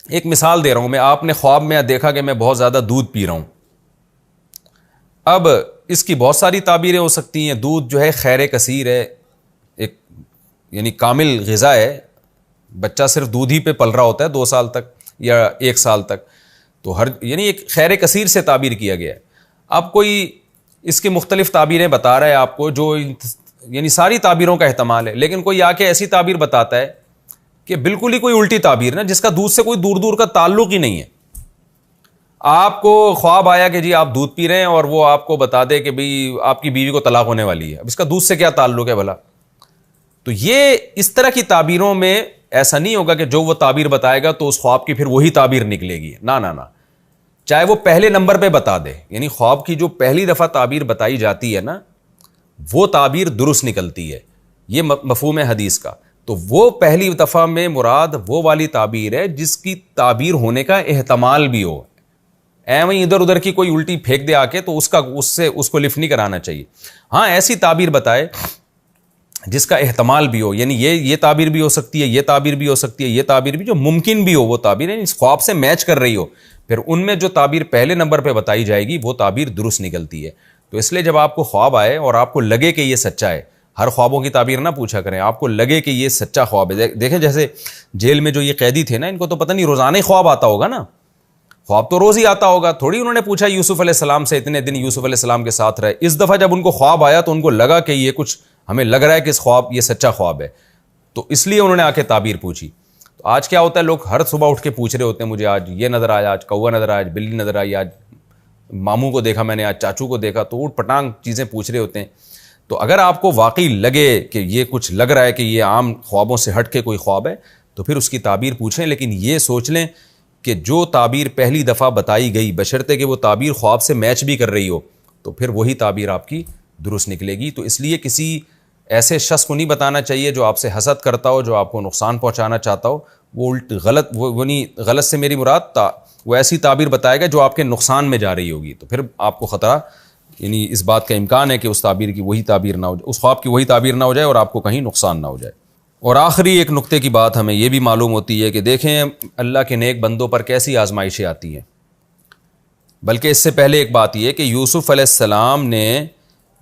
ایک مثال دے رہا ہوں میں, آپ نے خواب میں دیکھا کہ میں بہت زیادہ دودھ پی رہا ہوں. اب اس کی بہت ساری تعبیریں ہو سکتی ہیں. دودھ جو ہے خیر کثیر ہے, ایک یعنی کامل غذا ہے, بچہ صرف دودھ ہی پہ پل رہا ہوتا ہے 2 سال تک یا 1 سال تک, تو یعنی ایک خیر کثیر سے تعبیر کیا گیا ہے. اب کوئی اس کی مختلف تعبیریں بتا رہا ہے آپ کو, جو یعنی ساری تعبیروں کا احتمال ہے, لیکن کوئی آ کے ایسی تعبیر بتاتا ہے کہ بالکل ہی کوئی الٹی تعبیر نا, جس کا دودھ سے کوئی دور دور کا تعلق ہی نہیں ہے. آپ کو خواب آیا کہ جی آپ دودھ پی رہے ہیں اور وہ آپ کو بتا دے کہ بھئی آپ کی بیوی کو طلاق ہونے والی ہے. اب اس کا دودھ سے کیا تعلق ہے بھلا؟ تو یہ اس طرح کی تعبیروں میں ایسا نہیں ہوگا کہ جو وہ تعبیر بتائے گا تو اس خواب کی پھر وہی تعبیر نکلے گی. نہ, چاہے وہ پہلے نمبر پہ بتا دے, یعنی خواب کی جو پہلی دفعہ تعبیر بتائی جاتی ہے نا وہ تعبیر درست نکلتی ہے. یہ مفہوم ہے حدیث کا. تو وہ پہلی دفعہ میں مراد وہ والی تعبیر ہے جس کی تعبیر ہونے کا احتمال بھی ہو. وہیں ادھر ادھر کی کوئی الٹی پھینک دے آ کے تو اس کو لفٹ نہیں کرانا چاہیے. ہاں ایسی تعبیر بتائے جس کا احتمال بھی ہو, یعنی یہ تعبیر بھی ہو سکتی ہے, یہ تعبیر بھی ہو سکتی ہے, یہ تعبیر بھی, جو ممکن بھی ہو وہ تعبیر اس خواب سے میچ کر رہی ہو, پھر ان میں جو تعبیر پہلے نمبر پہ بتائی جائے گی وہ تعبیر درست نکلتی ہے. تو اس لیے جب آپ کو خواب آئے اور آپ کو لگے کہ یہ سچا ہے, ہر خوابوں کی تعبیر نہ پوچھا کریں, آپ کو لگے کہ یہ سچا خواب ہے. دیکھیں جیسے جیل میں جو یہ قیدی تھے نا, ان کو تو پتہ نہیں روزانہ ہی خواب آتا ہوگا نا, خواب تو روز ہی آتا ہوگا, تھوڑی انہوں نے پوچھا یوسف علیہ السلام سے, اتنے دن یوسف علیہ السلام کے ساتھ رہے. اس دفعہ جب ان کو خواب آیا تو ان کو لگا کہ یہ کچھ ہمیں لگ رہا ہے کہ اس خواب یہ سچا خواب ہے, تو اس لیے انہوں نے آ کے تعبیر پوچھی. تو آج کیا ہوتا ہے, لوگ ہر صبح اٹھ کے پوچھ رہے ہوتے ہیں مجھے آج یہ نظر آیا, آج کوا نظر آیا, آج بلی نظر آئی, آج ماموں کو دیکھا میں نے, آج چاچو کو دیکھا, تو اوٹ پٹانگ چیزیں پوچھ رہے ہوتے ہیں. تو اگر آپ کو واقعی لگے کہ یہ کچھ لگ رہا ہے کہ یہ عام خوابوں سے ہٹ کے کوئی خواب ہے تو پھر اس کی تعبیر پوچھیں, لیکن یہ سوچ لیں کہ جو تعبیر پہلی دفعہ بتائی گئی بشرطے کہ وہ تعبیر خواب سے میچ بھی کر رہی ہو تو پھر وہی تعبیر آپ کی درست نکلے گی. تو اس لیے کسی ایسے شخص کو نہیں بتانا چاہیے جو آپ سے حسد کرتا ہو, جو آپ کو نقصان پہنچانا چاہتا ہو. وہ غلط سے میری مراد وہ ایسی تعبیر بتائے گا جو آپ کے نقصان میں جا رہی ہوگی, تو پھر آپ کو خطرہ, یعنی اس بات کا امکان ہے کہ اس تعبیر کی وہی تعبیر نہ ہو جائے, اس خواب کی وہی تعبیر نہ ہو جائے اور آپ کو کہیں نقصان نہ ہو جائے. اور آخری ایک نقطے کی بات ہمیں یہ بھی معلوم ہوتی ہے کہ دیکھیں اللہ کے نیک بندوں پر کیسی آزمائشیں آتی ہیں. بلکہ اس سے پہلے ایک بات یہ کہ یوسف علیہ السلام نے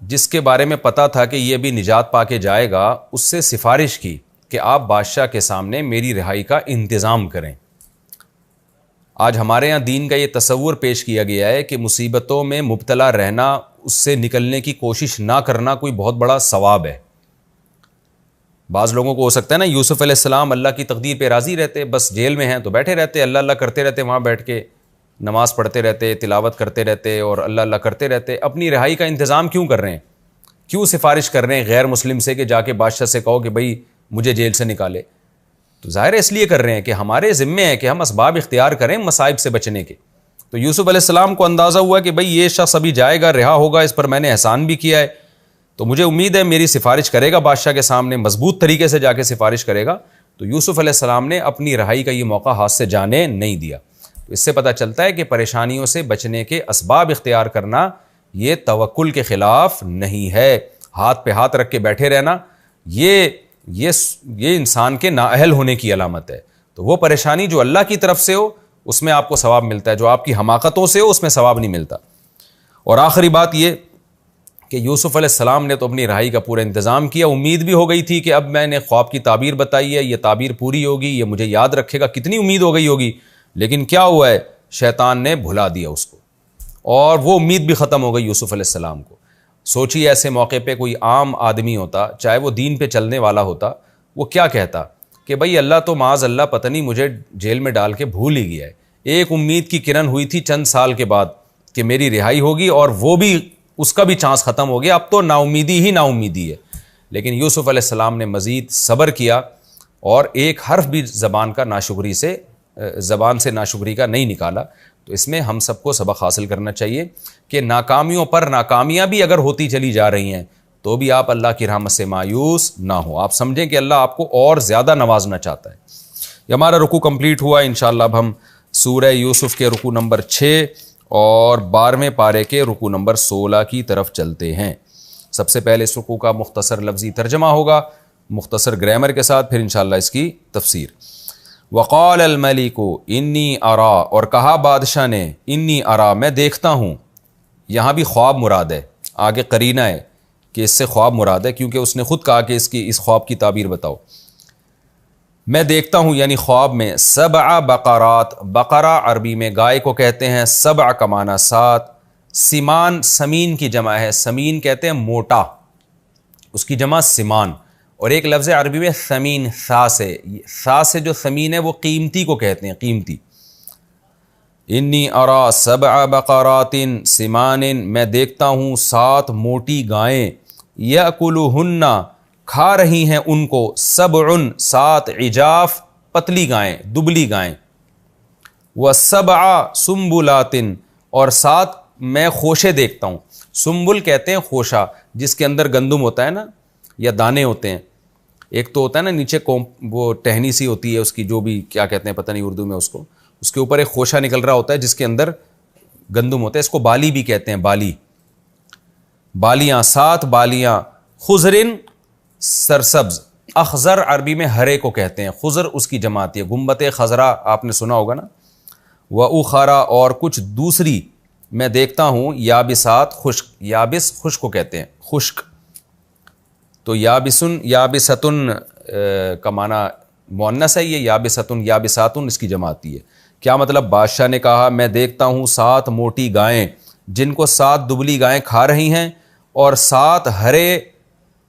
جس کے بارے میں پتا تھا کہ یہ بھی نجات پا کے جائے گا, اس سے سفارش کی کہ آپ بادشاہ کے سامنے میری رہائی کا انتظام کریں. آج ہمارے ہاں دین کا یہ تصور پیش کیا گیا ہے کہ مصیبتوں میں مبتلا رہنا, اس سے نکلنے کی کوشش نہ کرنا کوئی بہت بڑا ثواب ہے. بعض لوگوں کو ہو سکتا ہے نا یوسف علیہ السلام اللہ کی تقدیر پہ راضی رہتے, بس جیل میں ہیں تو بیٹھے رہتے, اللہ اللہ کرتے رہتے, وہاں بیٹھ کے نماز پڑھتے رہتے, تلاوت کرتے رہتے اور اللہ اللہ کرتے رہتے. اپنی رہائی کا انتظام کیوں کر رہے ہیں, کیوں سفارش کر رہے ہیں غیر مسلم سے کہ جا کے بادشاہ سے کہو کہ بھائی مجھے جیل سے نکالے؟ تو ظاہر ہے اس لیے کر رہے ہیں کہ ہمارے ذمے ہے کہ ہم اسباب اختیار کریں مصائب سے بچنے کے. تو یوسف علیہ السلام کو اندازہ ہوا کہ بھائی یہ شخص ابھی جائے گا, رہا ہوگا, اس پر میں نے احسان بھی کیا ہے, تو مجھے امید ہے میری سفارش کرے گا بادشاہ کے سامنے, مضبوط طریقے سے جا کے سفارش کرے گا. تو یوسف علیہ السلام نے اپنی رہائی کا یہ موقع ہاتھ سے جانے نہیں دیا. تو اس سے پتہ چلتا ہے کہ پریشانیوں سے بچنے کے اسباب اختیار کرنا یہ توکل کے خلاف نہیں ہے. ہاتھ پہ ہاتھ رکھ کے بیٹھے رہنا یہ انسان کے نااہل ہونے کی علامت ہے. تو وہ پریشانی جو اللہ کی طرف سے ہو اس میں آپ کو ثواب ملتا ہے, جو آپ کی حماقتوں سے ہو اس میں ثواب نہیں ملتا. اور آخری بات یہ کہ یوسف علیہ السلام نے تو اپنی رہائی کا پورا انتظام کیا. امید بھی ہو گئی تھی کہ اب میں نے خواب کی تعبیر بتائی ہے, یہ تعبیر پوری ہوگی, یہ مجھے یاد رکھے گا, کتنی امید ہو گئی ہوگی. لیکن کیا ہوا ہے, شیطان نے بھلا دیا اس کو, اور وہ امید بھی ختم ہو گئی یوسف علیہ السلام کو. سوچیے ایسے موقع پہ کوئی عام آدمی ہوتا, چاہے وہ دین پہ چلنے والا ہوتا, وہ کیا کہتا کہ بھائی اللہ تو معاذ اللہ پتہ نہیں مجھے جیل میں ڈال کے بھول ہی گیا ہے. ایک امید کی کرن ہوئی تھی چند سال کے بعد کہ میری رہائی ہوگی, اور وہ بھی اس کا بھی چانس ختم ہو گیا, اب تو نا امیدی ہی نا امیدی ہے. لیکن یوسف علیہ السلام نے مزید صبر کیا, اور ایک حرف بھی زبان سے ناشکری کا نہیں نکالا. تو اس میں ہم سب کو سبق حاصل کرنا چاہیے کہ ناکامیوں پر ناکامیاں بھی اگر ہوتی چلی جا رہی ہیں تو بھی آپ اللہ کی رحمت سے مایوس نہ ہو. آپ سمجھیں کہ اللہ آپ کو اور زیادہ نوازنا چاہتا ہے. یہ ہمارا رکوع کمپلیٹ ہوا. انشاءاللہ اب ہم سورہ یوسف کے رکوع نمبر 6 اور 12ویں پارے کے رکوع نمبر 16 کی طرف چلتے ہیں. سب سے پہلے اس رکوع کا مختصر لفظی ترجمہ ہوگا مختصر گرامر کے ساتھ، پھر انشاءاللہ اس کی تفسیر. وقال الملک انی ارا، اور کہا بادشاہ نے انی ارا، میں دیکھتا ہوں. یہاں بھی خواب مراد ہے، آگے قرینہ ہے کہ اس سے خواب مراد ہے، کیونکہ اس نے خود کہا کہ اس خواب کی تعبیر بتاؤ. میں دیکھتا ہوں یعنی خواب میں 7 بقرات، بقرہ عربی میں گائے کو کہتے ہیں، 7 کا معنی 7، سمان سمین کی جمع ہے، سمین کہتے ہیں موٹا، اس کی جمع سمان. اور ایک لفظ عربی میں ثمین، سا سے جو ثمین ہے وہ قیمتی کو کہتے ہیں، قیمتی. انی ارا 7 بقرات سمان، میں دیکھتا ہوں 7 موٹی گائیں، یأکلہن، کھا رہی ہیں ان کو، 7 عجاف، پتلی گائیں، دبلی گائیں، و7 سنبلات، اور 7 میں خوشے دیکھتا ہوں. سنبل کہتے ہیں خوشہ جس کے اندر گندم ہوتا ہے نا، یا دانے ہوتے ہیں. ایک تو ہوتا ہے نا نیچے وہ ٹہنی سی ہوتی ہے اس کی، جو بھی کیا کہتے ہیں پتہ نہیں اردو میں اس کو، اس کے اوپر ایک خوشہ نکل رہا ہوتا ہے جس کے اندر گندم ہوتا ہے. اس کو بالی بھی کہتے ہیں، بالیاں، 7 بالیاں، خضرن، سرسبز، اخضر عربی میں ہرے کو کہتے ہیں، خضر اس کی جمع آتی ہے، گنبد خضرا آپ نے سنا ہوگا نا. وَأُخَرَ، اور کچھ دوسری میں دیکھتا ہوں، یابسات، خشک، یابس خشک کو کہتے ہیں، خشک. تو یابستن کا معنی مؤنث ہے، یہ یابستن، یابساتن اس کی جمع آتی ہے. کیا مطلب؟ بادشاہ نے کہا میں دیکھتا ہوں 7 موٹی گائیں جن کو 7 دبلی گائیں کھا رہی ہیں، اور 7 ہرے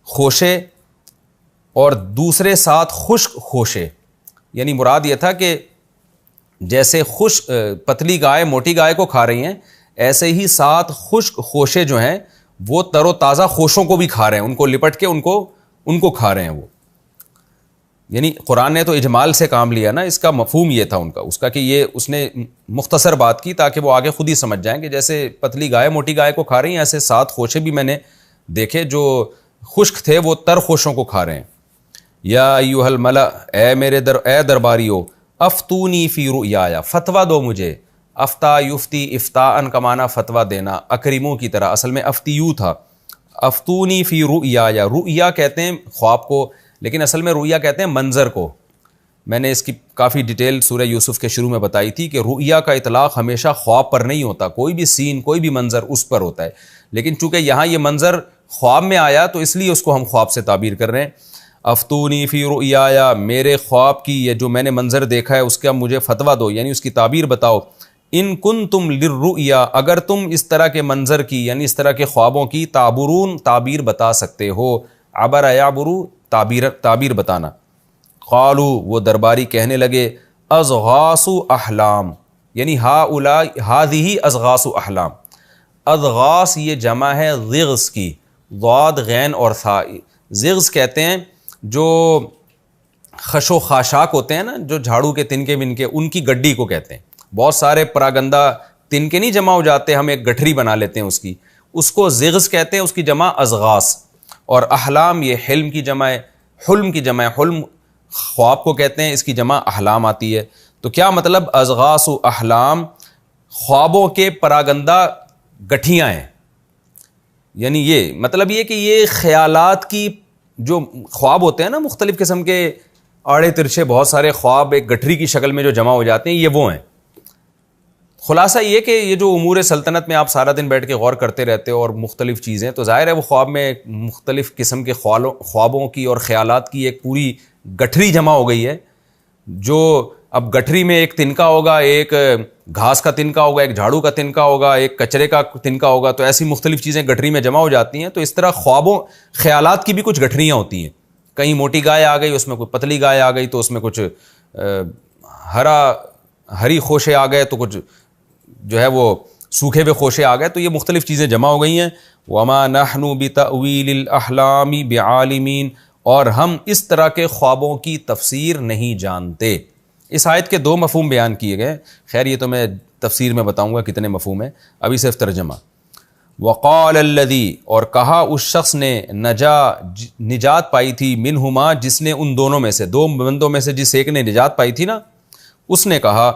خوشے اور دوسرے 7 خشک خوشے. یعنی مراد یہ تھا کہ جیسے پتلی گائے موٹی گائے کو کھا رہی ہیں، ایسے ہی 7 خشک خوشے جو ہیں وہ تر و تازہ خوشوں کو بھی کھا رہے ہیں، ان کو لپٹ کے ان کو کھا رہے ہیں وہ. یعنی قرآن نے تو اجمال سے کام لیا نا، اس کا مفہوم یہ تھا اس کا کہ یہ اس نے مختصر بات کی تاکہ وہ آگے خود ہی سمجھ جائیں کہ جیسے پتلی گائے موٹی گائے کو کھا رہی ہیں، ایسے 7 خوشے بھی میں نے دیکھے جو خشک تھے وہ تر خوشوں کو کھا رہے ہیں. یا ایھا الملأ، اے درباریو، افتونی فی رؤیایا، فتویٰ دو مجھے. افتا یفتی، افتاءن کا معنی فتویٰ دینا، اکریموں کی طرح، اصل میں افتیو تھا. افتونی فی رؤیایا، رؤیا کہتے ہیں خواب کو، لیکن اصل میں رؤیا کہتے ہیں منظر کو. میں نے اس کی کافی ڈیٹیل سورہ یوسف کے شروع میں بتائی تھی کہ رؤیا کا اطلاق ہمیشہ خواب پر نہیں ہوتا، کوئی بھی سین کوئی بھی منظر اس پر ہوتا ہے، لیکن چونکہ یہاں یہ منظر خواب میں آیا تو اس لیے اس کو ہم خواب سے تعبیر کر رہے ہیں. افتونی فی رؤیایا، میرے خواب کی یہ جو میں نے منظر دیکھا ہے اس کا مجھے فتویٰ دو، یعنی اس کی تعبیر بتاؤ. ان کنتم للرؤیا، اگر تم اس طرح کے منظر کی یعنی اس طرح کے خوابوں کی تعبرون، تعبیر بتا سکتے ہو. عبر یعبرو، تعبیر بتانا. قالو، وہ درباری کہنے لگے، اضغاث احلام، یعنی ہذہ اضغاث احلام. اضغاث یہ جمع ہے ضغث کی، ضاد غین اور ثا. ضغث کہتے ہیں جو خش و خاشاک ہوتے ہیں نا، جو جھاڑو کے تنکے ونکے، ان کی گڈی کو کہتے ہیں. بہت سارے پراگندہ تنکے نہیں جمع ہو جاتے، ہم ایک گٹھری بنا لیتے ہیں اس کو ضغث کہتے ہیں، اس کی جمع اضغاث. اور احلام یہ حلم کی جمع ہے، حلم کی جمع ہے، حلم خواب کو کہتے ہیں، اس کی جمع احلام آتی ہے. تو کیا مطلب؟ اضغاث و احلام خوابوں کے پراگندہ گٹھیاں ہیں. یعنی یہ مطلب یہ کہ یہ خیالات کی جو خواب ہوتے ہیں نا، مختلف قسم کے آڑے ترچھے بہت سارے خواب ایک گٹھری کی شکل میں جو جمع ہو جاتے ہیں، یہ وہ ہیں. خلاصہ یہ کہ یہ جو امور سلطنت میں آپ سارا دن بیٹھ کے غور کرتے رہتے ہو اور مختلف چیزیں، تو ظاہر ہے وہ خواب میں مختلف قسم کے خوابوں کی اور خیالات کی ایک پوری گٹھری جمع ہو گئی ہے. جو اب گٹھری میں ایک تنکا ہوگا، ایک گھاس کا تنکا ہوگا، ایک جھاڑو کا تنکا ہوگا، ایک کچرے کا تنکا ہوگا، تو ایسی مختلف چیزیں گٹھری میں جمع ہو جاتی ہیں. تو اس طرح خیالات کی بھی کچھ گٹھریاں ہوتی ہیں. کہیں موٹی گائے آ گئی، اس میں کوئی پتلی گائے آ گئی، تو اس میں کچھ ہری خوشے آ گئے، تو کچھ جو ہے وہ سوکھے ہوئے خوشے آ گئے. تو یہ مختلف چیزیں جمع ہو گئی ہیں. وما نحن بتأویل الاحلام بعالمین، اور ہم اس طرح کے خوابوں کی تفسیر نہیں جانتے. اس آیت کے 2 مفہوم بیان کیے گئے. خیر یہ تو میں تفسیر میں بتاؤں گا کتنے مفہوم ہیں، ابھی صرف ترجمہ. وقال الذی، اور کہا اس شخص نے، نجات پائی تھی، منہما، جس نے ان دونوں میں سے، 2 بندوں میں سے جس ایک نے نجات پائی تھی نا، اس نے کہا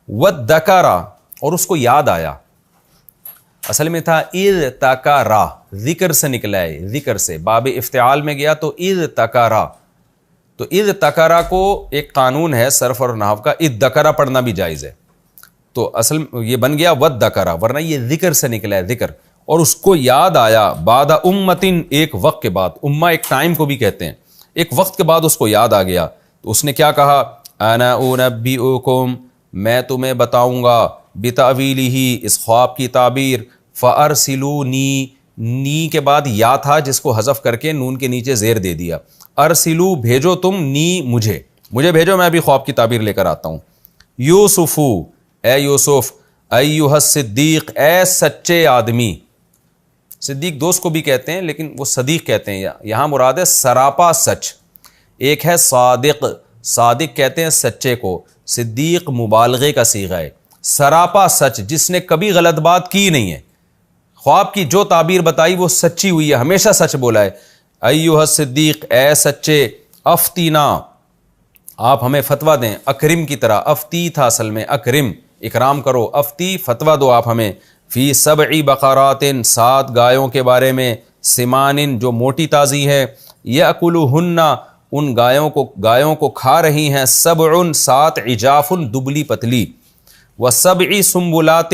وذکر، اور اس کو یاد آیا. اصل میں تھا اذ تکرا، ذکر سے نکلا ہے، ذکر سے باب افتعال میں گیا تو اذ تکرا. تو اذ تکرا کو ایک قانون ہے صرف اور نحو کا، اذ ذکر پڑھنا بھی جائز ہے. تو اصل یہ بن گیا وذکر، ورنہ یہ ذکر سے نکلا ہے، ذکر. اور اس کو یاد آیا بعد امتن، ایک وقت کے بعد. امہ ایک ٹائم کو بھی کہتے ہیں. ایک وقت کے بعد اس کو یاد آ گیا تو اس نے کیا کہا، انا انبئکم، میں تمہیں بتاؤں گا، بتاویلہ، اس خواب کی تعبیر. فارسلونی، نی کے بعد یا تھا جس کو حذف کر کے نون کے نیچے زیر دے دیا. ارسلو، بھیجو تم، نی، مجھے بھیجو، میں ابھی خواب کی تعبیر لے کر آتا ہوں. یوسفو، اے یوسف، ایھا الصدیق، اے سچے آدمی. صدیق دوست کو بھی کہتے ہیں لیکن وہ صدیق کہتے ہیں، یہاں مراد ہے سراپا سچ. ایک ہے صادق، صادق کہتے ہیں سچے کو، صدیق مبالغے کا صیغہ ہے. سراپا سچ، جس نے کبھی غلط بات کی نہیں ہے. خواب کی جو تعبیر بتائی وہ سچی ہوئی ہے، ہمیشہ سچ بولا ہے. ایھا الصدیق، اے سچے، افتینا، آپ ہمیں فتویٰ دیں، اکرم کی طرح. افتی تھا اصل میں، اکرم، اکرام کرو. افتی، فتویٰ دو آپ ہمیں. فی 7 بقرات، 7 گایوں کے بارے میں، سمان، جو موٹی تازی ہے، یأکلہن، ان گایوں کو کھا رہی ہیں، 7 7 عجاف، دبلی پتلی. و7 سنبلات،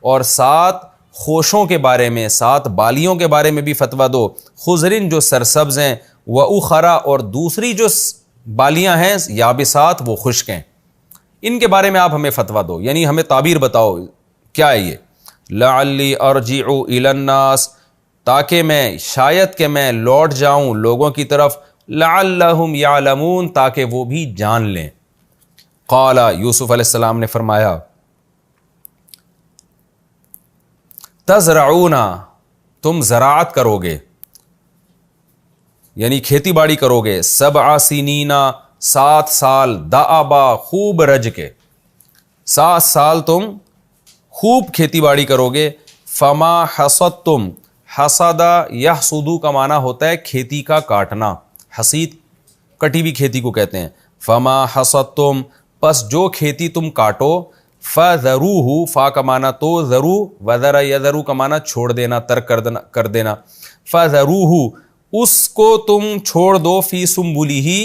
اور 7 خوشوں کے بارے میں، 7 بالیوں کے بارے میں بھی فتویٰ دو. خضرن، جو سرسبز ہیں، واخرى، اور دوسری جو بالیاں ہیں یابسات، وہ خشک ہیں. ان کے بارے میں آپ ہمیں فتویٰ دو، یعنی ہمیں تعبیر بتاؤ کیا ہے یہ. لعلی ارجع الی الناس، تاکہ میں، شاید کہ میں لوٹ جاؤں لوگوں کی طرف. لعلہم یعلمون، تاکہ وہ بھی جان لیں. قال، یوسف علیہ السلام نے فرمایا، تزرعون، تم زراعت کرو گے، یعنی کھیتی باڑی کرو گے. 7 سنین، 7 سال، دعبا، خوب رج کے، 7 سال تم خوب کھیتی باڑی کرو گے. فما حصدتم، حصد یحصد کا معنی ہوتا ہے کھیتی کا کاٹنا، حصید کٹی ہوئی کھیتی کو کہتے ہیں. فما حصدتم، پس جو کھیتی تم کاٹو. فذروہ، فا کا معنی تو ذرو، وذر یذرو کا معنی چھوڑ دینا، ترک کر دینا. فذروہ، اس کو تم چھوڑ دو، فی سنبلہ،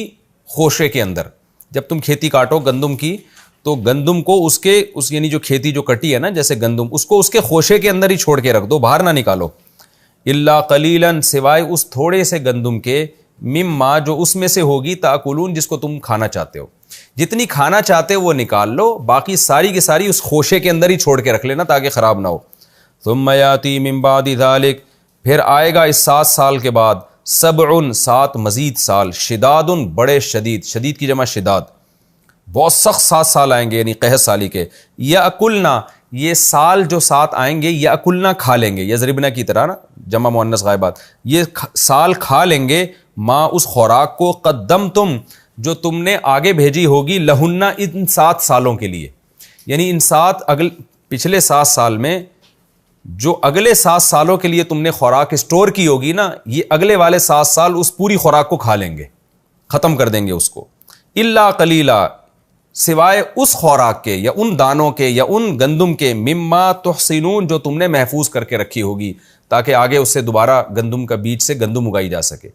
خوشے کے اندر. جب تم کھیتی کاٹو گندم کی تو گندم کو اس یعنی جو کھیتی جو کٹی ہے نا جیسے گندم، اس کو اس کے خوشے کے اندر ہی چھوڑ کے رکھ دو، باہر نہ نکالو. الا قلیلا، سوائے اس تھوڑے سے گندم کے، مما، جو اس میں سے ہوگی، تاکلون، جس کو تم کھانا چاہتے ہو. جتنی کھانا چاہتے ہو وہ نکال لو، باقی ساری کی ساری اس خوشے کے اندر ہی چھوڑ کے رکھ لینا تاکہ خراب نہ ہو. ثم یاتی من بعد ذلک، پھر آئے گا اس 7 سال کے بعد، 7 7 مزید سال، شداد، بڑے شدید، شدید کی جمع شداد، بہت سخت 7 سال آئیں گے، یعنی قحط سالی کے. یاکلنا، یہ سال جو 7 آئیں گے، یاکلنا، کھا لیں گے، یضربنا کی طرح نا، جمع مؤنث غائبات، یہ سال کھا لیں گے، ما، اس خوراک کو، قدمتم، جو تم نے آگے بھیجی ہوگی، لہن، ان 7 سالوں کے لیے. یعنی ان پچھلے 7 سال میں جو اگلے 7 سالوں کے لیے تم نے خوراک اسٹور کی ہوگی نا، یہ اگلے والے 7 سال اس پوری خوراک کو کھا لیں گے، ختم کر دیں گے اس کو. الا قلیلا، سوائے اس خوراک کے یا ان دانوں کے یا ان گندم کے، مما تحصنون، جو تم نے محفوظ کر کے رکھی ہوگی تاکہ آگے اس سے دوبارہ گندم کا بیج سے گندم اگائی جا سکے.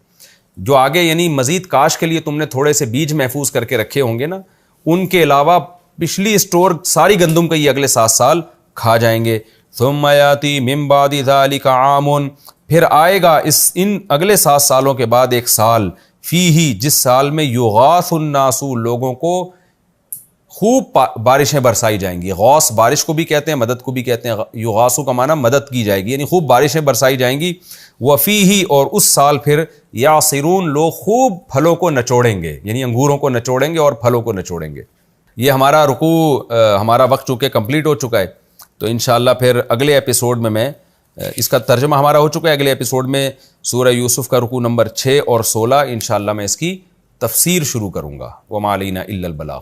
جو آگے یعنی مزید کاش کے لیے تم نے تھوڑے سے بیج محفوظ کر کے رکھے ہوں گے نا، ان کے علاوہ پچھلی اسٹور ساری گندم کا یہ اگلے 7 سال کھا جائیں گے. ثم یاتی من بعد ذلک عام، پھر آئے گا ان اگلے 7 سالوں کے بعد ایک سال، فیہ، جس سال میں یغاث الناس، لوگوں کو خوب بارشیں برسائی جائیں گی. غوث بارش کو بھی کہتے ہیں، مدد کو بھی کہتے ہیں. یغاثو کا معنی مدد کی جائے گی، یعنی خوب بارشیں برسائی جائیں گی. وفیہ، اور اس سال پھر یعصرون، لوگ خوب پھلوں کو نچوڑیں گے، یعنی انگوروں کو نچوڑیں گے اور پھلوں کو نچوڑیں گے. یہ ہمارا رکوع، ہمارا وقت چونکہ کمپلیٹ ہو چکا ہے، تو انشاءاللہ پھر اگلے ایپیسوڈ میں اس کا ترجمہ ہمارا ہو چکا ہے. اگلے ایپیسوڈ میں سورہ یوسف کا رکوع نمبر 6 اور 16 انشاءاللہ میں اس کی تفسیر شروع کروں گا. وما علینا الا البلاغ.